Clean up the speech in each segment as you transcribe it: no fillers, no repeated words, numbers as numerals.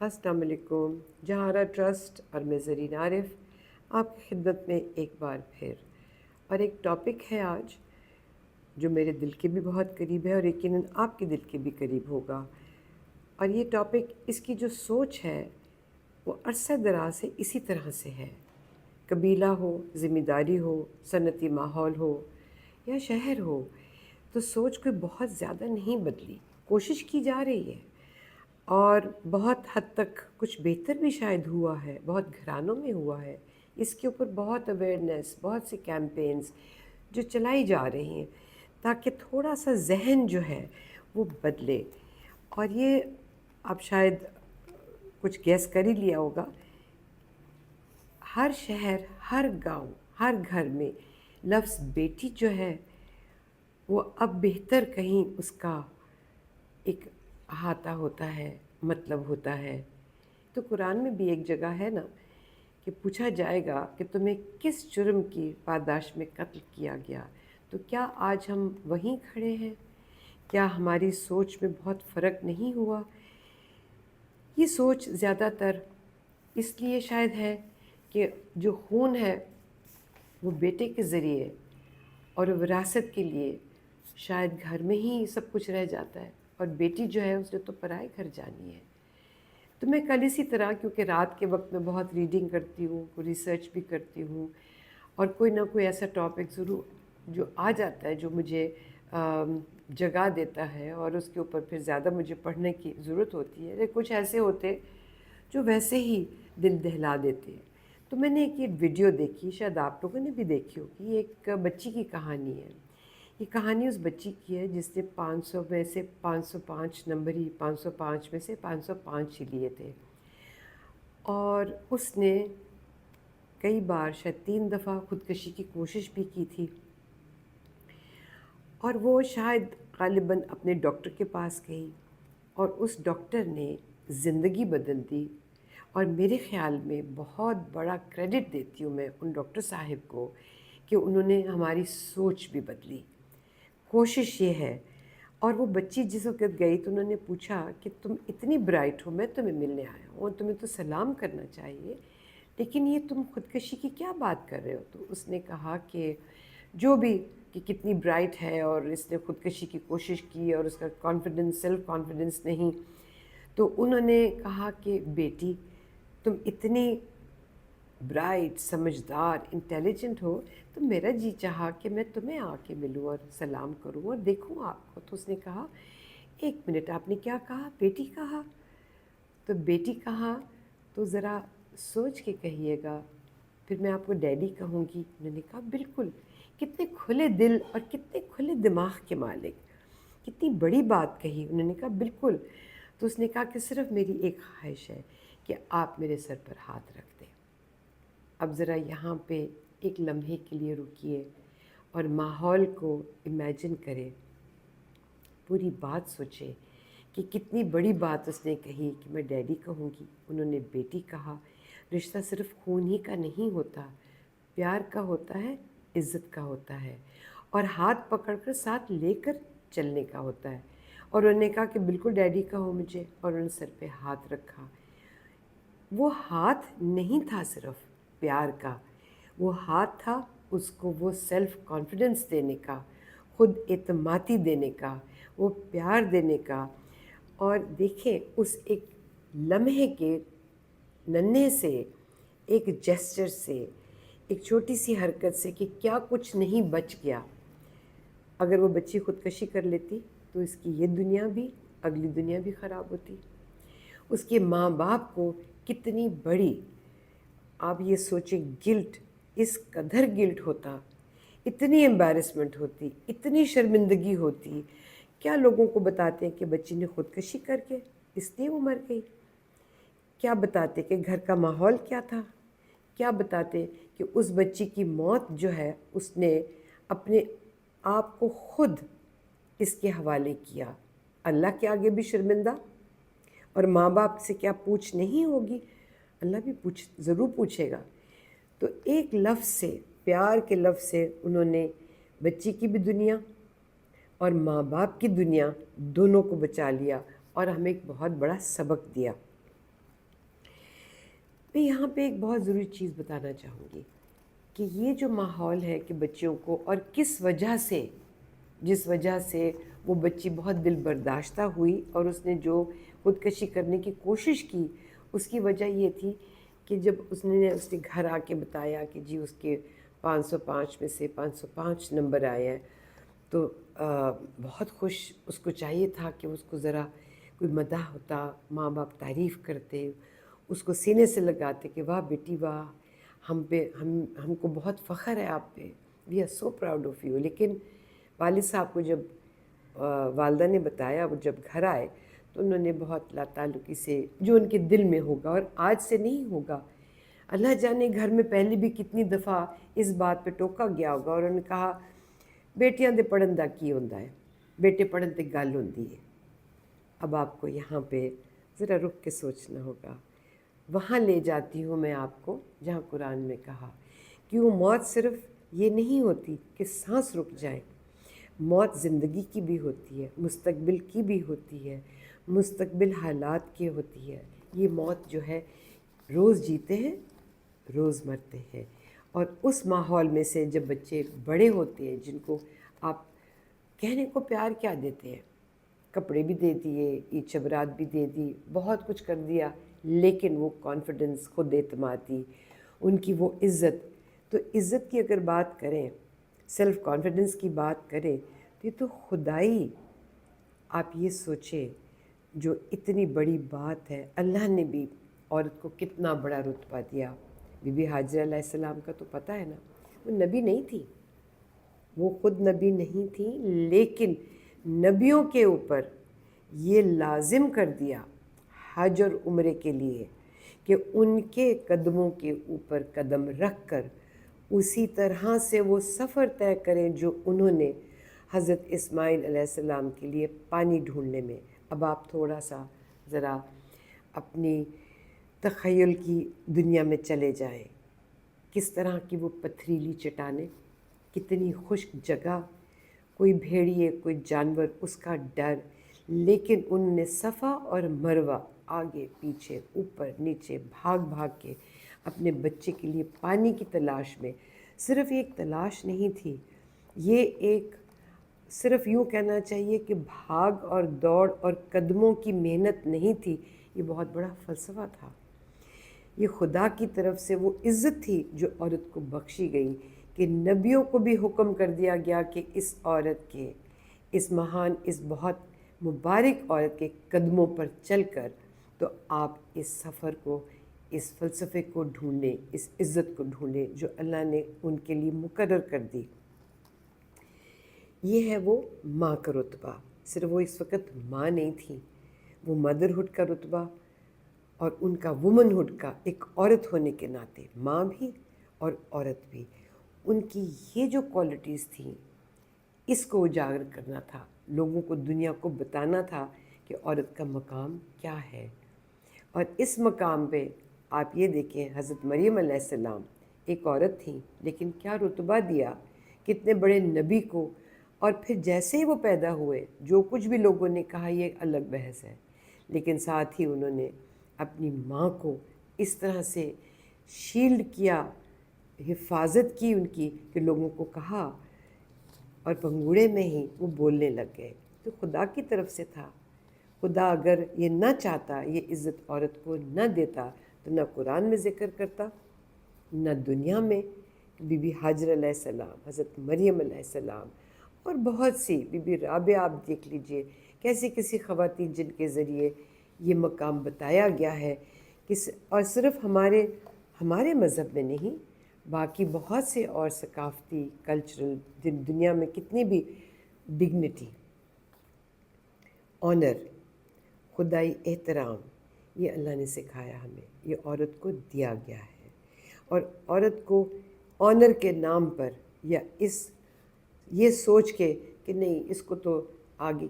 السلام علیکم. جہارا ٹرسٹ اور میں زرین عارف آپ کی خدمت میں ایک بار پھر. اور ایک ٹاپک ہے آج جو میرے دل کے بھی بہت قریب ہے اور یقیناً آپ کے دل کے بھی قریب ہوگا. اور یہ ٹاپک اس کی جو سوچ ہے وہ عرصہ دراز سے اسی طرح سے ہے. قبیلہ ہو، ذمہ داری ہو، صنعتی ماحول ہو یا شہر ہو، تو سوچ کوئی بہت زیادہ نہیں بدلی. کوشش کی جا رہی ہے اور بہت حد تک کچھ بہتر بھی شاید ہوا ہے، بہت گھرانوں میں ہوا ہے. اس کے اوپر بہت اویئرنیس، بہت سی کیمپینز جو چلائی جا رہی ہیں تاکہ تھوڑا سا ذہن جو ہے وہ بدلے. اور یہ آپ شاید کچھ گیس کر ہی لیا ہوگا، ہر شہر، ہر گاؤں، ہر گھر میں لفظ بیٹی جو ہے وہ اب بہتر کہیں اس کا ایک احاطہ ہوتا ہے، مطلب ہوتا ہے. تو قرآن میں بھی ایک جگہ ہے نا کہ پوچھا جائے گا کہ تمہیں کس جرم کی پاداش میں قتل کیا گیا. تو کیا آج ہم وہیں کھڑے ہیں؟ کیا ہماری سوچ میں بہت فرق نہیں ہوا؟ یہ سوچ زیادہ تر اس لیے شاید ہے کہ جو خون ہے وہ بیٹے کے ذریعے اور وراثت کے لیے شاید گھر میں ہی سب کچھ رہ جاتا ہے، اور بیٹی جو ہے اس نے تو پرائے گھر جانی ہے. تو میں کل اسی طرح، کیونکہ رات کے وقت میں بہت ریڈنگ کرتی ہوں، کوئی ریسرچ بھی کرتی ہوں، اور کوئی نہ کوئی ایسا ٹاپک ضرور جو آ جاتا ہے جو مجھے جگا دیتا ہے اور اس کے اوپر پھر زیادہ مجھے پڑھنے کی ضرورت ہوتی ہے. کچھ ایسے ہوتے جو ویسے ہی دل دہلا دیتے ہیں. تو میں نے ایک یہ ویڈیو دیکھی، شاید آپ لوگوں نے بھی دیکھی ہوگی. یہ ایک بچی کی کہانی ہے. یہ کہانی اس بچی کی ہے جس نے 500 میں سے 505 نمبر ہی، 505 میں سے 505 ہی لیے تھے. اور اس نے کئی بار، شاید 3 دفعہ خودکشی کی کوشش بھی کی تھی. اور وہ شاید غالباً اپنے ڈاکٹر کے پاس گئی اور اس ڈاکٹر نے زندگی بدل دی. اور میرے خیال میں بہت بڑا کریڈٹ دیتی ہوں میں ان ڈاکٹر صاحب کو کہ انہوں نے ہماری سوچ بھی بدلی. کوشش یہ ہے. اور وہ بچی جس وقت گئی تو انہوں نے پوچھا کہ تم اتنی برائٹ ہو، میں تمہیں ملنے آیا ہوں اور تمہیں تو سلام کرنا چاہیے، لیکن یہ تم خودکشی کی کیا بات کر رہے ہو؟ تو اس نے کہا کہ جو بھی، کہ کتنی برائٹ ہے اور اس نے خودکشی کی کوشش کی اور اس کا کانفیڈنس، سیلف کانفیڈنس نہیں. تو انہوں نے کہا کہ بیٹی تم اتنی برائٹ، سمجھدار، انٹیلیجنٹ ہو، تو میرا جی چاہا کہ میں تمہیں آ کے ملوں اور سلام کروں اور دیکھوں آپ کو. تو اس نے کہا 1 منٹ، آپ نے کیا کہا؟ بیٹی کہا؟ تو بیٹی کہا تو ذرا سوچ کے کہیے گا، پھر میں آپ کو ڈیڈی کہوں گی. انہوں نے کہا بالکل. کتنے کھلے دل اور کتنے کھلے دماغ کے مالک، کتنی بڑی بات کہی. انہوں نے کہا بالکل. تو اس نے کہا کہ صرف میری ایک خواہش ہے کہ آپ میرے سر پر ہاتھ رکھ دیں. اب ذرا یہاں پہ ایک لمحے کے لیے رکیے اور ماحول کو امیجن کریں، پوری بات سوچیں کہ کتنی بڑی بات اس نے کہی کہ میں ڈیڈی کہوں گی. انہوں نے بیٹی کہا. رشتہ صرف خون ہی کا نہیں ہوتا، پیار کا ہوتا ہے، عزت کا ہوتا ہے، اور ہاتھ پکڑ کر ساتھ لے کر چلنے کا ہوتا ہے. اور انہوں نے کہا کہ بالکل ڈیڈی کہو مجھے، اور انہوں نے سر پہ ہاتھ رکھا. وہ ہاتھ نہیں تھا صرف پیار کا، وہ ہاتھ تھا اس کو وہ سیلف کانفیڈنس دینے کا، خود اعتمادی دینے کا، وہ پیار دینے کا. اور دیکھیں اس ایک لمحے کے ننھے سے ایک جیسچر سے، ایک چھوٹی سی حرکت سے، کہ کیا کچھ نہیں بچ گیا. اگر وہ بچی خودکشی کر لیتی تو اس کی یہ دنیا بھی، اگلی دنیا بھی خراب ہوتی. اس کے ماں باپ کو کتنی بڑی، آپ یہ سوچیں، گلٹ، اس قدر گلٹ ہوتا، اتنی امبیرسمنٹ ہوتی، اتنی شرمندگی ہوتی. کیا لوگوں کو بتاتے ہیں کہ بچی نے خودکشی کر کے اس لیے وہ مر گئی؟ کیا بتاتے کہ گھر کا ماحول کیا تھا؟ کیا بتاتے کہ اس بچی کی موت جو ہے اس نے اپنے آپ کو خود اس کے حوالے کیا؟ اللہ کے آگے بھی شرمندہ، اور ماں باپ سے کیا پوچھ نہیں ہوگی؟ اللہ بھی ضرور پوچھے گا. تو ایک لفظ سے، پیار کے لفظ سے، انہوں نے بچی کی بھی دنیا اور ماں باپ کی دنیا دونوں کو بچا لیا اور ہمیں ایک بہت بڑا سبق دیا. میں یہاں پہ ایک بہت ضروری چیز بتانا چاہوں گی کہ یہ جو ماحول ہے کہ بچوں کو، اور کس وجہ سے، جس وجہ سے وہ بچی بہت دل برداشتہ ہوئی اور اس نے جو خودکشی کرنے کی کوشش کی، اس کی وجہ یہ تھی کہ جب اس نے گھر آ کے بتایا کہ جی اس کے 505 میں سے 505 نمبر آئے ہیں، تو بہت خوش، اس کو چاہیے تھا کہ اس کو ذرا کوئی مداح ہوتا، ماں باپ تعریف کرتے، اس کو سینے سے لگاتے کہ واہ بیٹی واہ، ہم کو بہت فخر ہے آپ پہ، we are so proud of you. لیکن والد صاحب کو جب والدہ نے بتایا، وہ جب گھر آئے تو انہوں نے بہت لا تعلقی سے، جو ان کے دل میں ہوگا اور آج سے نہیں ہوگا، اللہ جانے گھر میں پہلے بھی کتنی دفعہ اس بات پہ ٹوکا گیا ہوگا، اور انہوں نے کہا بیٹیاں دے پڑھن دا کی ہوندا ہے، بیٹے پڑھن تے گل ہوندی ہے۔ اب آپ کو یہاں پہ ذرا رک کے سوچنا ہوگا۔ وہاں لے جاتی ہوں میں آپ کو جہاں قرآن میں کہا کہ وہ موت صرف یہ نہیں ہوتی کہ سانس رک جائے، موت زندگی کی بھی ہوتی ہے، مستقبل کی بھی ہوتی ہے، مستقبل حالات کی ہوتی ہے۔ یہ موت جو ہے، روز جیتے ہیں روز مرتے ہیں، اور اس ماحول میں سے جب بچے بڑے ہوتے ہیں، جن کو آپ کہنے کو پیار کیا دیتے ہیں، کپڑے بھی دے دیے، عید چبرات بھی دے دی، بہت کچھ کر دیا، لیکن وہ کانفیڈنس، خود اعتمادی، ان کی وہ عزت، تو عزت کی اگر بات کریں، سیلف کانفیڈنس کی بات کریں، تو یہ تو خدائی، آپ یہ سوچیں جو اتنی بڑی بات ہے، اللہ نے بھی عورت کو کتنا بڑا رتبہ دیا۔ بی بی حاجرہ علیہ السلام کا تو پتہ ہے نا، وہ نبی نہیں تھی، وہ خود نبی نہیں تھی، لیکن نبیوں کے اوپر یہ لازم کر دیا حج اور عمرے کے لیے کہ ان کے قدموں کے اوپر قدم رکھ کر اسی طرح سے وہ سفر طے کریں جو انہوں نے حضرت اسماعیل علیہ السلام کے لیے پانی ڈھونڈنے میں۔ اب آپ تھوڑا سا ذرا اپنی تخیل کی دنیا میں چلے جائیں، کس طرح کی وہ پتھریلی چٹانیں، کتنی خشک جگہ، کوئی بھیڑیے، کوئی جانور، اس کا ڈر، لیکن انہوں نے صفا اور مروہ آگے پیچھے اوپر نیچے بھاگ بھاگ کے اپنے بچے کے لیے پانی کی تلاش میں، صرف ایک تلاش نہیں تھی، یہ ایک صرف یوں کہنا چاہیے کہ بھاگ اور دوڑ اور قدموں کی محنت نہیں تھی، یہ بہت بڑا فلسفہ تھا، یہ خدا کی طرف سے وہ عزت تھی جو عورت کو بخشی گئی، کہ نبیوں کو بھی حکم کر دیا گیا کہ اس عورت کے، اس مہان، اس بہت مبارک عورت کے قدموں پر چل کر تو آپ اس سفر کو، اس فلسفے کو ڈھونڈیں، اس عزت کو ڈھونڈیں جو اللہ نے ان کے لیے مقرر کر دی۔ یہ ہے وہ ماں کا رتبہ، صرف وہ اس وقت ماں نہیں تھی، وہ مدرہڈ کا رتبہ، اور ان کا وومن ہوڈ کا، ایک عورت ہونے کے ناطے، ماں بھی اور عورت بھی، ان کی یہ جو کوالٹیز تھیں، اس کو اجاگر کرنا تھا، لوگوں کو، دنیا کو بتانا تھا کہ عورت کا مقام کیا ہے۔ اور اس مقام پہ آپ یہ دیکھیں، حضرت مریم علیہ السلام ایک عورت تھیں، لیکن کیا رتبہ دیا کتنے بڑے نبی کو، اور پھر جیسے ہی وہ پیدا ہوئے، جو کچھ بھی لوگوں نے کہا یہ الگ بحث ہے، لیکن ساتھ ہی انہوں نے اپنی ماں کو اس طرح سے شیلڈ کیا، حفاظت کی ان کی، کہ لوگوں کو کہا، اور پنگوڑے میں ہی وہ بولنے لگ گئے، تو خدا کی طرف سے تھا۔ خدا اگر یہ نہ چاہتا، یہ عزت عورت کو نہ دیتا، تو نہ قرآن میں ذکر کرتا، نہ دنیا میں۔ بی بی حاجرہ علیہ السلام، حضرت مریم علیہ السلام، اور بہت سی، بی بی رابعہ آپ دیکھ لیجئے، کیسی کیسی خواتین جن کے ذریعے یہ مقام بتایا گیا ہے، اور صرف ہمارے مذہب میں نہیں، باقی بہت سے اور ثقافتی، کلچرل، دنیا میں کتنی بھی ڈگنیٹی، آنر، خدائی احترام، یہ اللہ نے سکھایا ہمیں، یہ عورت کو دیا گیا ہے، اور عورت کو آنر کے نام پر، یا یہ سوچ کے کہ نہیں اس کو تو آگے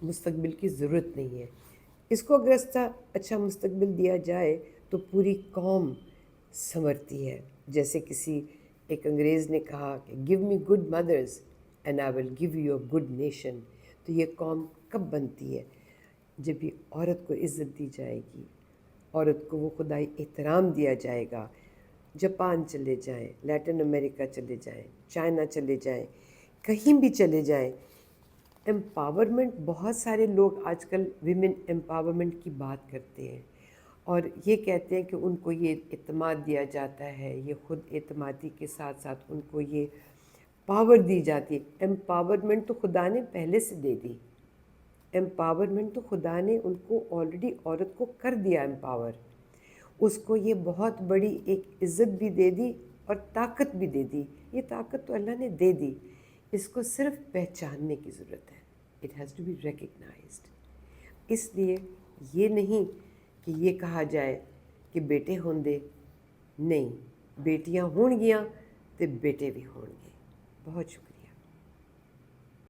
مستقبل کی ضرورت نہیں ہے، اس کو اگر اچھا مستقبل دیا جائے تو پوری قوم سنورتی ہے۔ جیسے ایک انگریز نے کہا کہ give me good mothers and I will give you a good nation, تو یہ قوم کب بنتی ہے؟ جب یہ عورت کو عزت دی جائے گی، عورت کو وہ خدائی احترام دیا جائے گا. جاپان چلے جائیں, لیٹن امریکہ چلے جائیں, چائنا چلے جائیں, کہیں بھی چلے جائیں, امپاورمنٹ, بہت سارے لوگ آج کل ویمن امپاورمنٹ کی بات کرتے ہیں اور یہ کہتے ہیں کہ ان کو یہ اعتماد دیا جاتا ہے, یہ خود اعتمادی کے ساتھ ساتھ ان کو یہ پاور دی جاتی ہے. امپاورمنٹ تو خدا نے پہلے سے دے دی, امپاورمنٹ تو خدا نے ان کو آلریڈی عورت کو کر دیا امپاور. اس کو یہ بہت بڑی ایک عزت بھی دے دی اور طاقت بھی دے دی. یہ طاقت تو اللہ نے دے دی, اس کو صرف پہچاننے کی ضرورت ہے. It has to be recognized. اس لیے یہ نہیں کہ یہ کہا جائے کہ بیٹے ہون دے, نہیں, بیٹیاں ہون گیاں تو بیٹے بھی ہون گے. بہت شکریہ.